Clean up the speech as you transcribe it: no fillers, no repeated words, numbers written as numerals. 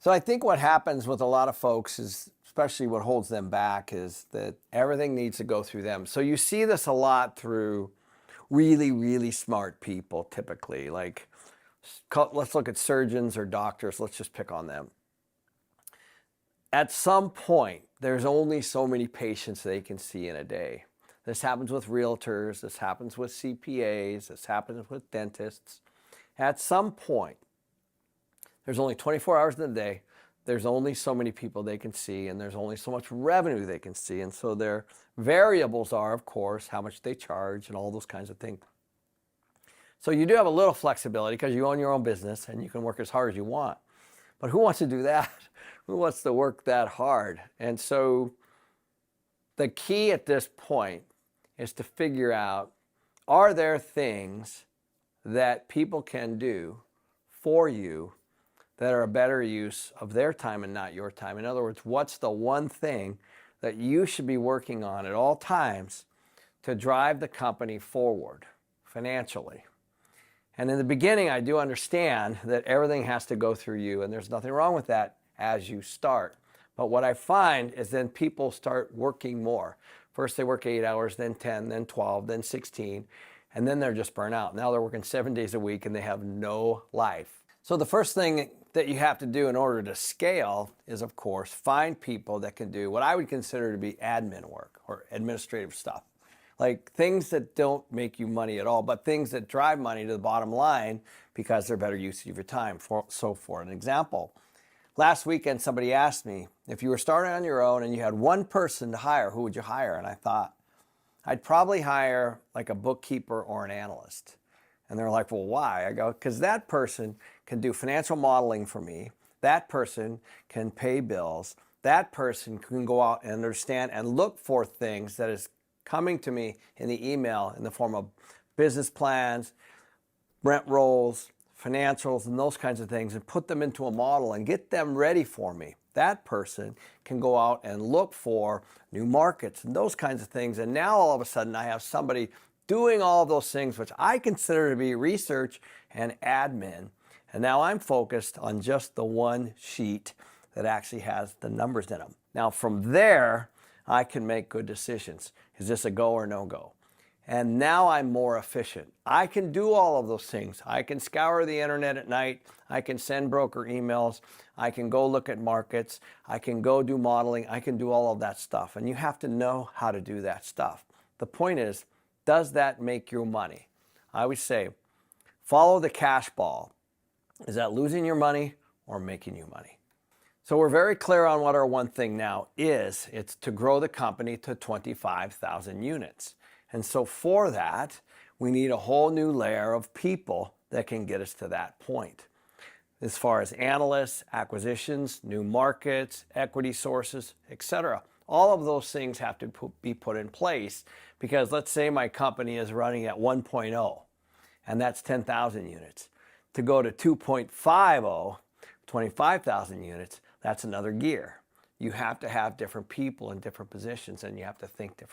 So I think what happens with a lot of folks is, especially what holds them back, is that everything needs to go through them. So you see this a lot through really, really smart people typically. Like, let's look at surgeons or doctors. Let's just pick on them. At some point, there's only so many patients they can see in a day. This happens with realtors. This happens with CPAs. This happens with dentists. At some point, there's only 24 hours in the day. There's only so many people they can see, and there's only so much revenue they can see. And so their variables are, of course, how much they charge and all those kinds of things. So you do have a little flexibility because you own your own business and you can work as hard as you want. But who wants to do that? Who wants to work that hard? And so the key at this point is to figure out, are there things that people can do for you that are a better use of their time and not your time? In other words, what's the one thing that you should be working on at all times to drive the company forward financially? And in the beginning, I do understand that everything has to go through you, and there's nothing wrong with that as you start. But what I find is then people start working more. First they work 8 hours, then 10, then 12, then 16, and then they're just burnt out. Now they're working 7 days a week and they have no life. So the first thing that you have to do in order to scale is, of course, find people that can do what I would consider to be admin work or administrative stuff. Like things that don't make you money at all, but things that drive money to the bottom line because they're better use of your time. So for an example, last weekend somebody asked me, if you were starting on your own and you had one person to hire, who would you hire? And I thought, I'd probably hire like a bookkeeper or an analyst. And they're like, well, why? I go, because that person can do financial modeling for me. That person can pay bills. That person can go out and understand and look for things that is coming to me in the email in the form of business plans, rent rolls, financials, and those kinds of things, and put them into a model and get them ready for me. That person can go out and look for new markets and those kinds of things. And now all of a sudden I have somebody doing all of those things, which I consider to be research and admin. And now I'm focused on just the one sheet that actually has the numbers in them. Now from there, I can make good decisions. Is this a go or no go? And now I'm more efficient. I can do all of those things. I can scour the internet at night. I can send broker emails. I can go look at markets. I can go do modeling. I can do all of that stuff. And you have to know how to do that stuff. The point is, does that make you money? I would say, follow the cash ball. Is that losing your money or making you money? So we're very clear on what our one thing now is. It's to grow the company to 25,000 units. And so for that, we need a whole new layer of people that can get us to that point. As far as analysts, acquisitions, new markets, equity sources, etc. All of those things have to be put in place because let's say my company is running at 1.0 and that's 10,000 units. To go to 2.50, 25,000 units, that's another gear. You have to have different people in different positions and you have to think different.